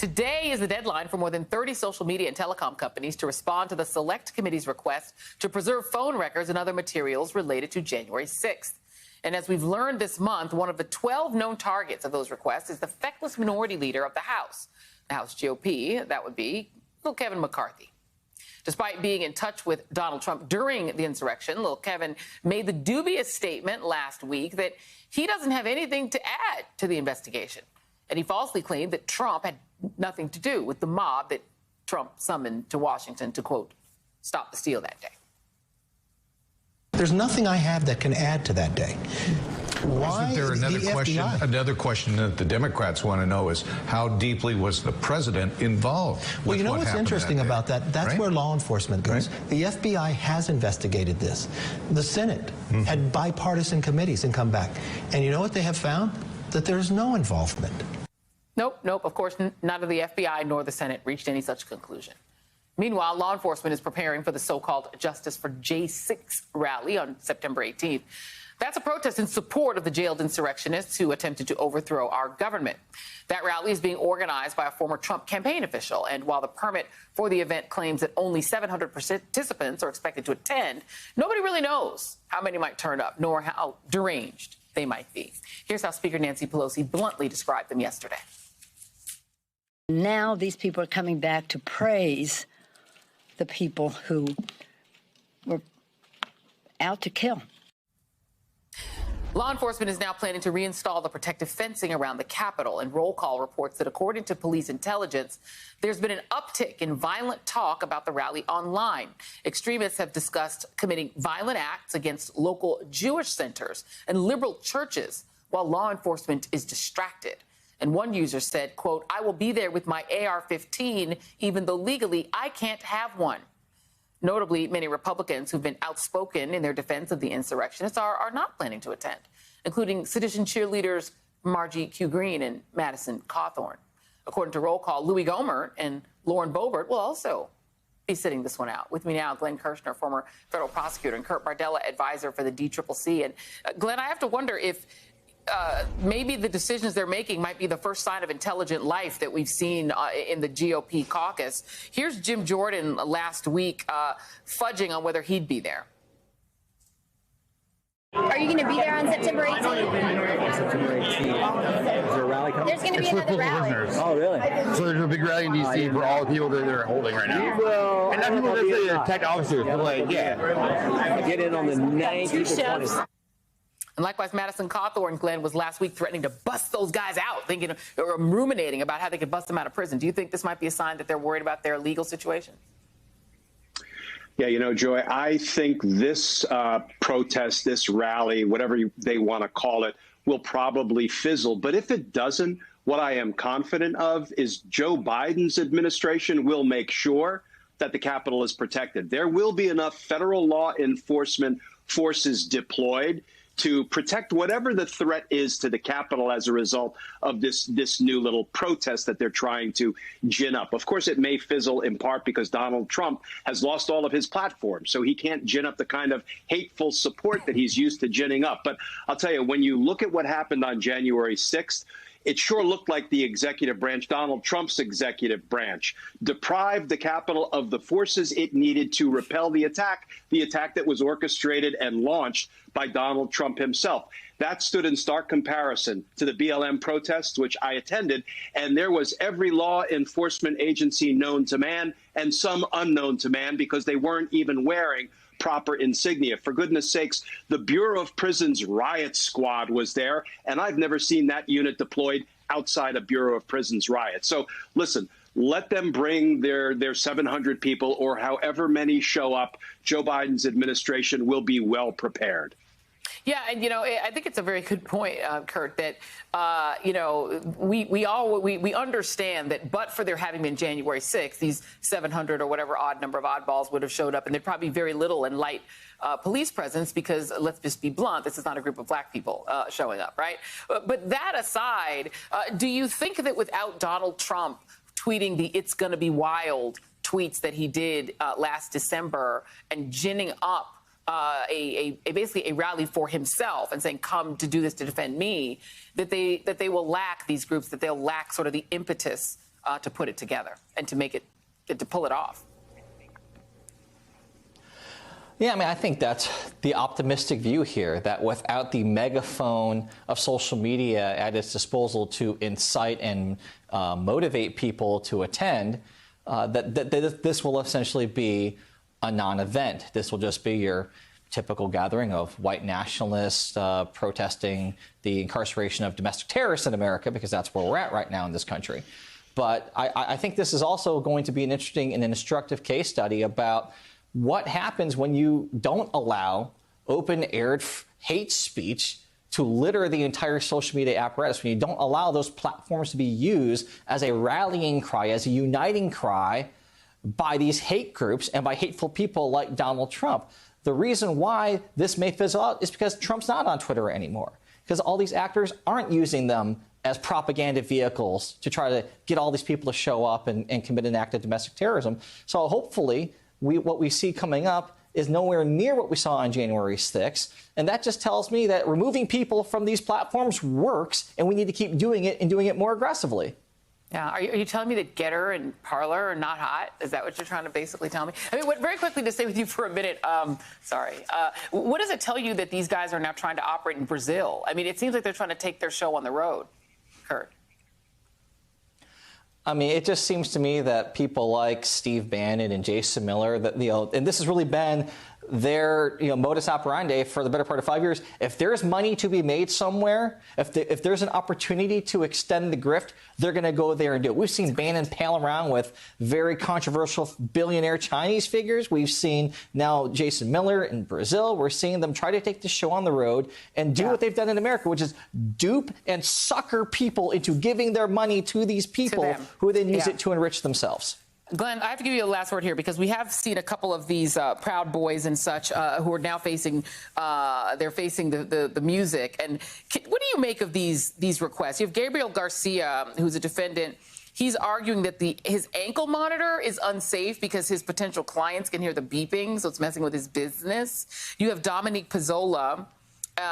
Today is the deadline for more than 30 social media and telecom companies to respond to the Select Committee's request to preserve phone records and other materials related to January 6th. And as we've learned this month, one of the 12 known targets of those requests is the feckless minority leader of the House GOP. That would be little Kevin McCarthy. Despite being in touch with Donald Trump during the insurrection, little Kevin made the dubious statement last week that he doesn't have anything to add to the investigation. And he falsely claimed that Trump had nothing to do with the mob that Trump summoned to Washington to, quote, stop the steal that day. There's nothing I have that can add to that day. Why? Isn't there another question? FBI? Another question that the Democrats want to know is how deeply was the president involved? Well, you know what's interesting about that? That's where law enforcement goes. Right. The FBI has investigated this. The Senate had bipartisan committees and come back. And you know what they have found? That there's no involvement. Nope. Of course, neither the FBI nor the Senate reached any such conclusion. Meanwhile, law enforcement is preparing for the so-called Justice for J6 rally on September 18th. That's a protest in support of the jailed insurrectionists who attempted to overthrow our government. That rally is being organized by a former Trump campaign official. And while the permit for the event claims that only 700 participants are expected to attend, nobody really knows how many might turn up, nor how deranged they might be. Here's how Speaker Nancy Pelosi bluntly described them yesterday. Now these people are coming back to praise the people who were out to kill. Law enforcement is now planning to reinstall the protective fencing around the Capitol, and roll call reports that, according to police intelligence, there's been an uptick in violent talk about the rally online. Extremists have discussed committing violent acts against local Jewish centers and liberal churches while law enforcement is distracted. And one user said, quote, "I will be there with my AR-15, even though legally I can't have one." Notably, many Republicans who've been outspoken in their defense of the insurrectionists are not planning to attend, including sedition cheerleaders Margie Q. Green and Madison Cawthorn. According to roll call, Louis Gohmert and Lauren Boebert will also be sitting this one out. With me now, Glenn Kirshner, former federal prosecutor, and Kurt Bardella, advisor for the DCCC. And Glenn, I have to wonder if maybe the decisions they're making might be the first sign of intelligent life that we've seen in the GOP caucus. Here's Jim Jordan last week fudging on whether he'd be there. Are you going to be there on September 18th? On September 18th. Is there a rally coming? There's going to be another rally. Oh, really? So there's a big rally in D.C. for all the people that they're holding right now. Well, and not people that say attack officers, but like, Get in on the 19th or 20th. And likewise, Madison Cawthorn, Glenn, was last week threatening to bust those guys out, thinking or ruminating about how they could bust them out of prison. Do you think this might be a sign that they're worried about their legal situation? Yeah, you know, Joy, I think this protest, this rally, whatever they want to call it, will probably fizzle. But if it doesn't, what I am confident of is Joe Biden's administration will make sure that the Capitol is protected. There will be enough federal law enforcement forces deployed to protect whatever the threat is to the Capitol as a result of this new little protest that they're trying to gin up. Of course, it may fizzle in part because Donald Trump has lost all of his platform, so he can't gin up the kind of hateful support that he's used to ginning up. But I'll tell you, when you look at what happened on January 6th, it sure looked like the executive branch, Donald Trump's executive branch, deprived the Capitol of the forces it needed to repel the attack that was orchestrated and launched by Donald Trump himself. That stood in stark comparison to the BLM protests, which I attended, and there was every law enforcement agency known to man and some unknown to man because they weren't even wearing proper insignia. For goodness sakes, the Bureau of Prisons riot squad was there, and I've never seen that unit deployed outside a Bureau of Prisons riot. So listen, let them bring their 700 people or however many show up. Joe Biden's administration will be well prepared. Yeah, and, you know, I think it's a very good point, Kurt, that, you know, we understand that but for there having been January 6th, these 700 or whatever odd number of oddballs would have showed up, and there'd probably be very little and light police presence because, let's just be blunt, this is not a group of black people showing up, right? But that aside, do you think that without Donald Trump tweeting the "it's going to be wild" tweets that he did last December and ginning up basically a rally for himself and saying, come to do this to defend me, that they will lack these groups, that they'll lack sort of the impetus to put it together and to pull it off. Yeah, I mean, I think that's the optimistic view here, that without the megaphone of social media at its disposal to incite and motivate people to attend, that this will essentially be a non-event. This will just be your typical gathering of white nationalists protesting the incarceration of domestic terrorists in America, because that's where we're at right now in this country. But I think this is also going to be an interesting and an instructive case study about what happens when you don't allow open-aired hate speech to litter the entire social media apparatus, when you don't allow those platforms to be used as a rallying cry, as a uniting cry by these hate groups and by hateful people like Donald Trump. The reason why this may fizzle out is because Trump's not on Twitter anymore, because all these actors aren't using them as propaganda vehicles to try to get all these people to show up and commit an act of domestic terrorism. So hopefully what we see coming up is nowhere near what we saw on January 6th. And that just tells me that removing people from these platforms works, and we need to keep doing it and doing it more aggressively. Yeah. Are you telling me that Getter and Parler are not hot? Is that what you're trying to basically tell me? I mean, very quickly to stay with you for a minute. What does it tell you that these guys are now trying to operate in Brazil? I mean, it seems like they're trying to take their show on the road. Kurt. I mean, it just seems to me that people like Steve Bannon and Jason Miller, that and this has really been their modus operandi for the better part of 5 years. If there's money to be made somewhere, if there's an opportunity to extend the grift, they're going to go there and do it. We've seen Bannon pal around with very controversial billionaire Chinese figures. We've seen now Jason Miller in Brazil. We're seeing them try to take the show on the road and do what they've done in America, which is dupe and sucker people into giving their money to these people who then use it to enrich themselves. Glenn, I have to give you a last word here, because we have seen a couple of these Proud Boys and such who are now facing the music. And what do you make of these requests? You have Gabriel Garcia, who's a defendant. He's arguing that his ankle monitor is unsafe because his potential clients can hear the beeping, so it's messing with his business. You have Dominique Pizzola.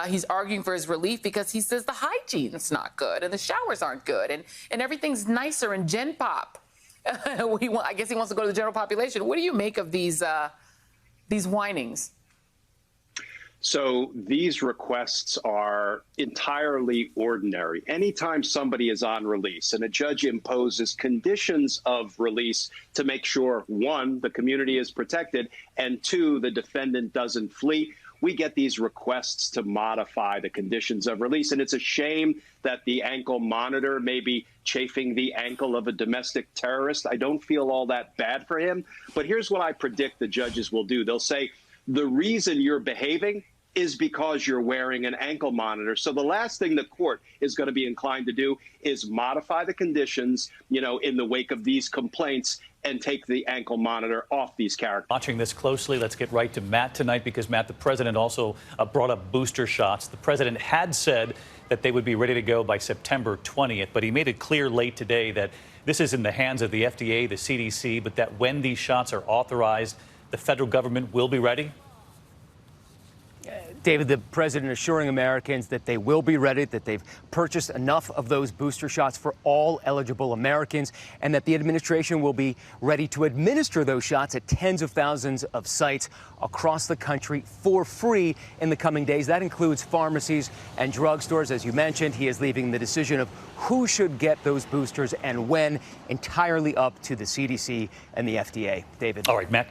He's arguing for his relief because he says the hygiene's not good and the showers aren't good and everything's nicer in Gen Pop. I guess he wants to go to the general population. What do you make of these whinings? So these requests are entirely ordinary. Anytime somebody is on release and a judge imposes conditions of release to make sure, one, the community is protected, and two, the defendant doesn't flee, we get these requests to modify the conditions of release. And it's a shame that the ankle monitor may be chafing the ankle of a domestic terrorist. I don't feel all that bad for him. But here's what I predict the judges will do. They'll say, the reason you're behaving is because you're wearing an ankle monitor. So the last thing the court is going to be inclined to do is modify the conditions, in the wake of these complaints, and take the ankle monitor off these characters. Watching this closely, let's get right to Matt tonight, because, Matt, the president also brought up booster shots. The president had said that they would be ready to go by September 20th, but he made it clear late today that this is in the hands of the FDA, the CDC, but that when these shots are authorized, the federal government will be ready. David, the president assuring Americans that they will be ready, that they've purchased enough of those booster shots for all eligible Americans, and that the administration will be ready to administer those shots at tens of thousands of sites across the country for free in the coming days. That includes pharmacies and drugstores. As you mentioned, he is leaving the decision of who should get those boosters and when entirely up to the CDC and the FDA. David. All right, Matt.